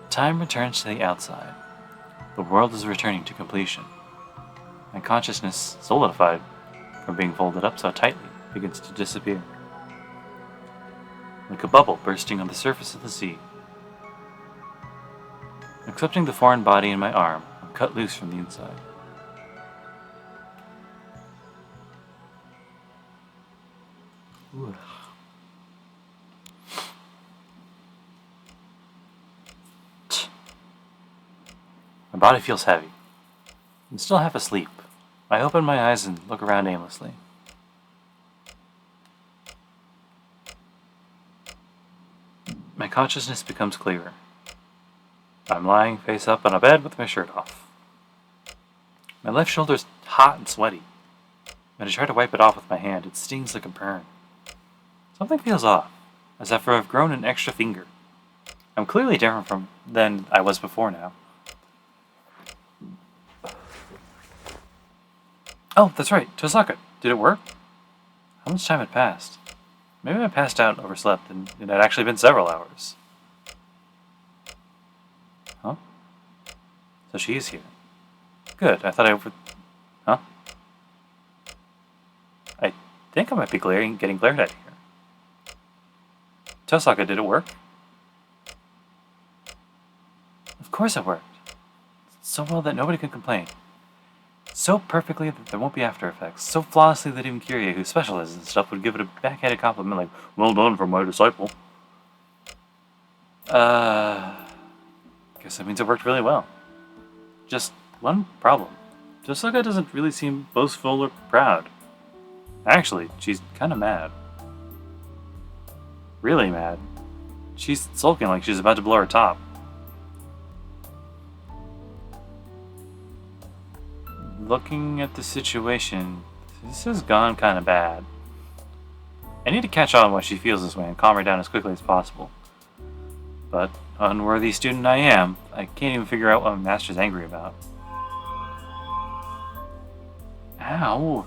Time returns to the outside. The world is returning to completion. My consciousness, solidified from being folded up so tightly, begins to disappear. Like a bubble bursting on the surface of the sea. Accepting the foreign body in my arm, I'm cut loose from the inside. Ooh. My body feels heavy. I'm still half asleep. I open my eyes and look around aimlessly. My consciousness becomes clearer. I'm lying face up on a bed with my shirt off. My left shoulder's hot and sweaty. When I try to wipe it off with my hand, it stings like a burn. Something feels off, as if I've grown an extra finger. I'm clearly different than I was before now. Oh, that's right, Tosaka. Did it work? How much time had passed? Maybe I passed out and overslept, and it had actually been several hours. So she is here. Good, I thought Huh? I think I might be getting glared at here. Tosaka, did it work? Of course it worked. So well that nobody can complain. So perfectly that there won't be after effects. So flawlessly that even Kyrie, who specializes in stuff, would give it a backhanded compliment like, well done from my disciple. Guess that means it worked really well. Just one problem. Tosaka doesn't really seem boastful or proud. Actually, she's kinda mad. Really mad. She's sulking like she's about to blow her top. Looking at the situation, this has gone kinda bad. I need to catch on why she feels this way and calm her down as quickly as possible. But, unworthy student I am, I can't even figure out what my master's angry about. Ow!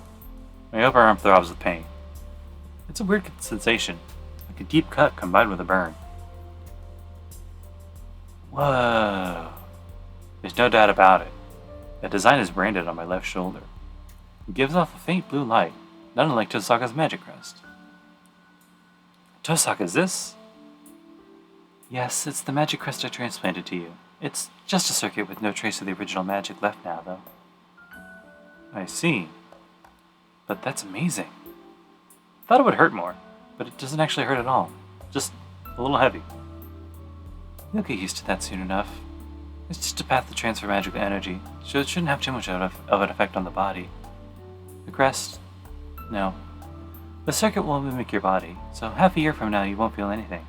My upper arm throbs with pain. It's a weird sensation, like a deep cut combined with a burn. Whoa! There's no doubt about it. The design is branded on my left shoulder. It gives off a faint blue light, not unlike Tosaka's magic crest. Tosaka, is this? Yes, it's the magic crest I transplanted to you. It's just a circuit with no trace of the original magic left now, though. I see. But that's amazing. Thought it would hurt more, but it doesn't actually hurt at all. Just a little heavy. You'll get used to that soon enough. It's just a path to transfer magical energy, so it shouldn't have too much of an effect on the body. The crest? No. The circuit will mimic your body, so half a year from now you won't feel anything.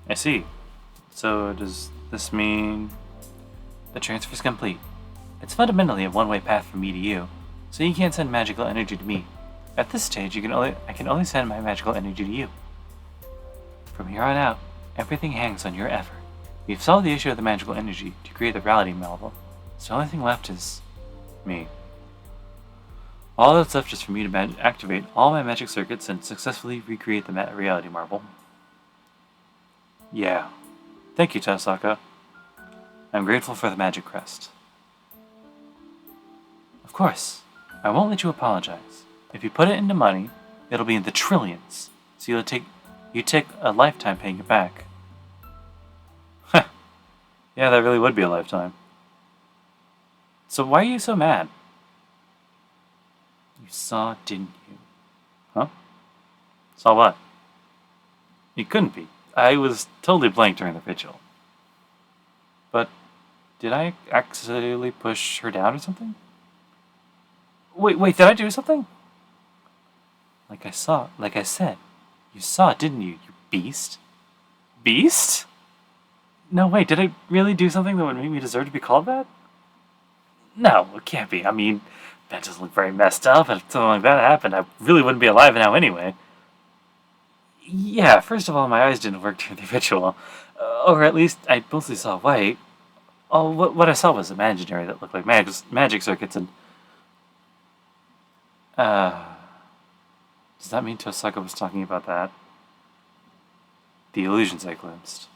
I see. So does this mean the transfer's complete? It's fundamentally a one-way path from me to you, so you can't send magical energy to me. At this stage, I can only send my magical energy to you. From here on out, everything hangs on your effort. We've solved the issue of the magical energy to create the reality marble, so the only thing left is me. All that's left is for me to activate all my magic circuits and successfully recreate the reality marble. Yeah. Thank you, Tosaka. I'm grateful for the magic crest. Of course. I won't let you apologize. If you put it into money, it'll be in the trillions, so you take a lifetime paying it back. Yeah, that really would be a lifetime. So why are you so mad? You saw, didn't you? Huh? Saw what? You couldn't be. I was totally blank during the ritual. But did I accidentally push her down or something? Wait, did I do something? Like I said, you saw it, didn't you, you beast? Beast? No, wait, did I really do something that would make me deserve to be called that? No, it can't be. I mean, that doesn't look very messed up, and if something like that happened, I really wouldn't be alive now anyway. Yeah, first of all, my eyes didn't work during the ritual. Or at least, I mostly saw white. Oh, what I saw was imaginary that looked like magic circuits and... Does that mean Tosaka was talking about that? The illusions I glimpsed.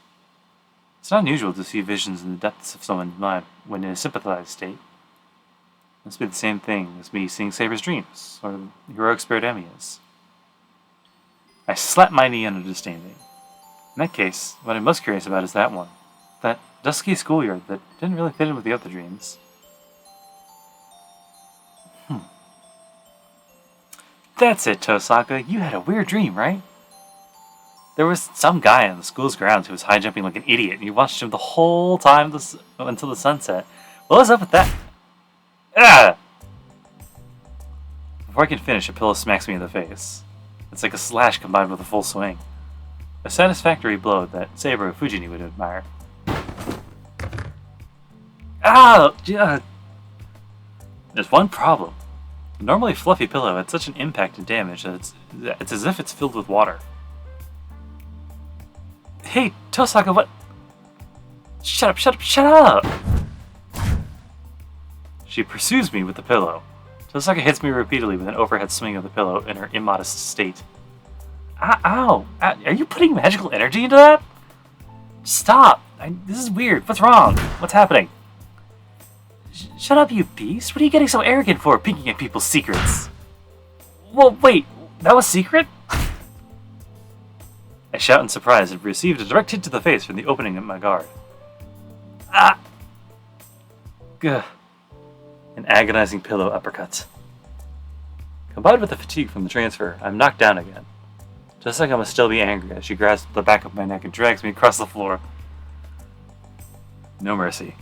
It's not unusual to see visions in the depths of someone's mind when in a sympathized state. It must be the same thing as me seeing Saber's dreams, or the heroic spirit Emiya's. I slapped my knee understanding. In that case, what I'm most curious about is that one. That dusky schoolyard that didn't really fit in with the other dreams. That's it, Tosaka. You had a weird dream, right? There was some guy on the school's grounds who was high jumping like an idiot, and you watched him the whole time until the sunset. What was up with that? Ah! Before I can finish, a pillow smacks me in the face. It's like a slash combined with a full swing. A satisfactory blow that Saber Fujini would admire. Ah! Yeah. There's one problem. A normally fluffy pillow had such an impact and damage that it's as if it's filled with water. Hey, Tosaka, what? Shut up! She pursues me with the pillow. Tosaka hits me repeatedly with an overhead swing of the pillow in her immodest state. Ow! Are you putting magical energy into that? Stop! This is weird. What's wrong? What's happening? Shut up, you beast. What are you getting so arrogant for, peeking at people's secrets? Well, wait. That was secret? I shout in surprise and received a direct hit to the face from the opening of my guard. Ah! Gah. An agonizing pillow uppercut. Combined with the fatigue from the transfer, I'm knocked down again. Just like I must still be angry as she grasps the back of my neck and drags me across the floor. No mercy.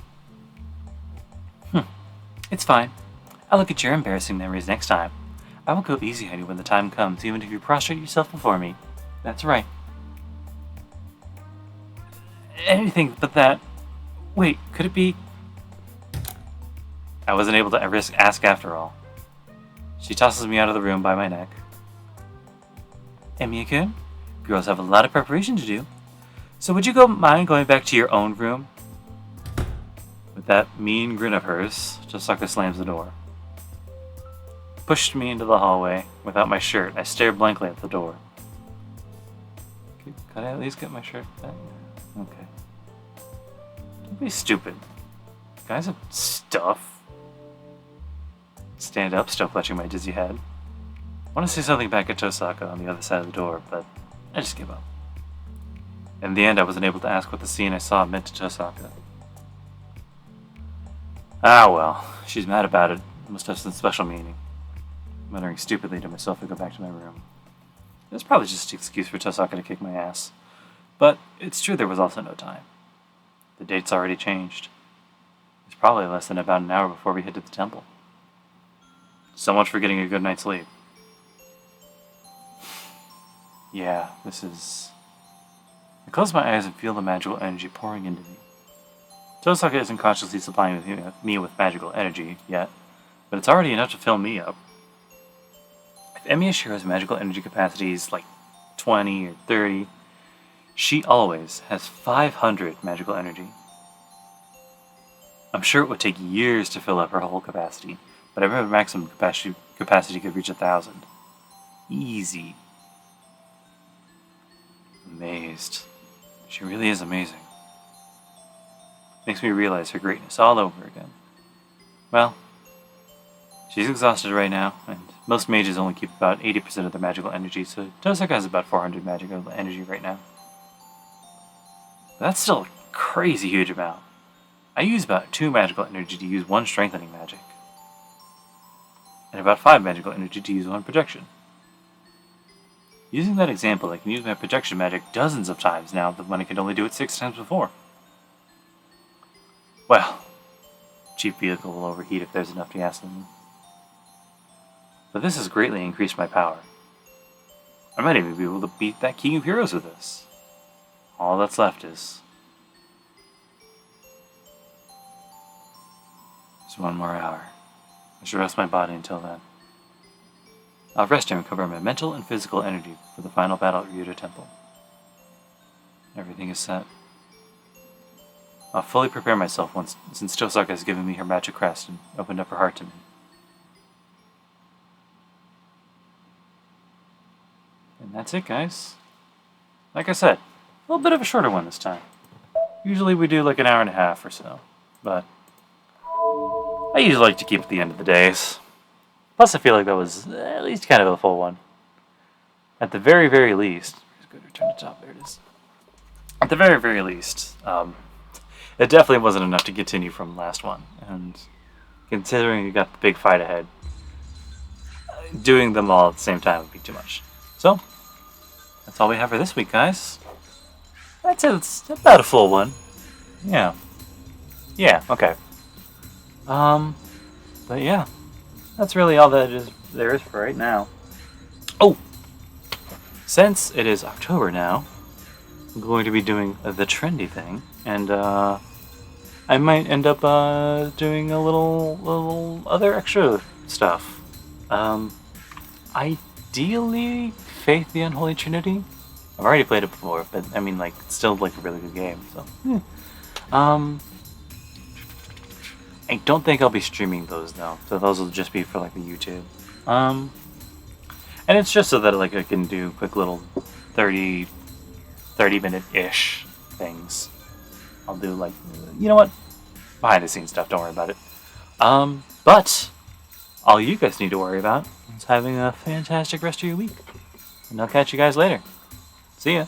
It's fine. I'll look at your embarrassing memories next time. I will go easy on you when the time comes, even if you prostrate yourself before me. That's right. Anything but that. Wait, could it be? I wasn't able to ask after all. She tosses me out of the room by my neck. Emiya-kun, girls have a lot of preparation to do. So would you mind going back to your own room? With that mean grin of hers, Tosaka slams the door. Pushed me into the hallway. Without my shirt, I stare blankly at the door. Could I at least get my shirt back? Okay. Don't be stupid. Guys have stuff. Stand up, still clutching my dizzy head. I want to say something back at Tosaka on the other side of the door, but I just give up. In the end, I wasn't able to ask what the scene I saw meant to Tosaka. Ah well, she's mad about it. Must have some special meaning. Muttering stupidly to myself, I go back to my room. It was probably just an excuse for Tosaka to kick my ass. But it's true there was also no time. The date's already changed. It's probably less than about an hour before we head to the temple. So much for getting a good night's sleep. Yeah, this is... I close my eyes and feel the magical energy pouring into me. Tosaka isn't consciously supplying me with magical energy yet, but it's already enough to fill me up. If Emiya Shiro's magical energy capacity is like 20 or 30, she always has 500 magical energy. I'm sure it would take years to fill up her whole capacity, but I remember maximum capacity could reach 1,000. Easy. Amazed. She really is amazing. Makes me realize her greatness all over again. Well, she's exhausted right now, and most mages only keep about 80% of their magical energy, so Tosaka has about 400 magical energy right now. But that's still a crazy huge amount. I use about 2 magical energy to use 1 strengthening magic, and about 5 magical energy to use 1 protection. Using that example, I can use my protection magic dozens of times now when I could only do it 6 times before. Well, cheap vehicle will overheat if there's enough gasoline. But this has greatly increased my power. I might even be able to beat that King of Heroes with this. All that's left is... just 1 more hour. I should rest my body until then. I'll rest and recover my mental and physical energy for the final battle at Realta Temple. Everything is set. I'll fully prepare myself since Tosaka has given me her magic crest and opened up her heart to me. And that's it, guys. Like I said, a little bit of a shorter one this time. Usually we do like an hour and a half or so, but I usually like to keep at the end of the days. Plus I feel like that was at least kind of a full one. At the very, very least, let's go to return to top, there it is. At the very, very least, it definitely wasn't enough to continue from the last one, and considering you got the big fight ahead, doing them all at the same time would be too much. So, that's all we have for this week, guys. I'd say it's about a full one. Yeah. Yeah, okay. But yeah, that's really all there is for right now. Oh! Since it is October now, I'm going to be doing the trendy thing, and I might end up doing a little other extra stuff. Ideally, Faith the Unholy Trinity. I've already played it before, but I mean, like, it's still like a really good game. So, I don't think I'll be streaming those though. So those will just be for like the YouTube. And it's just so that like I can do quick little 30 minute ish things. I'll do like, you know what? Behind the scenes stuff. Don't worry about it. But all you guys need to worry about is having a fantastic rest of your week. And I'll catch you guys later. See ya.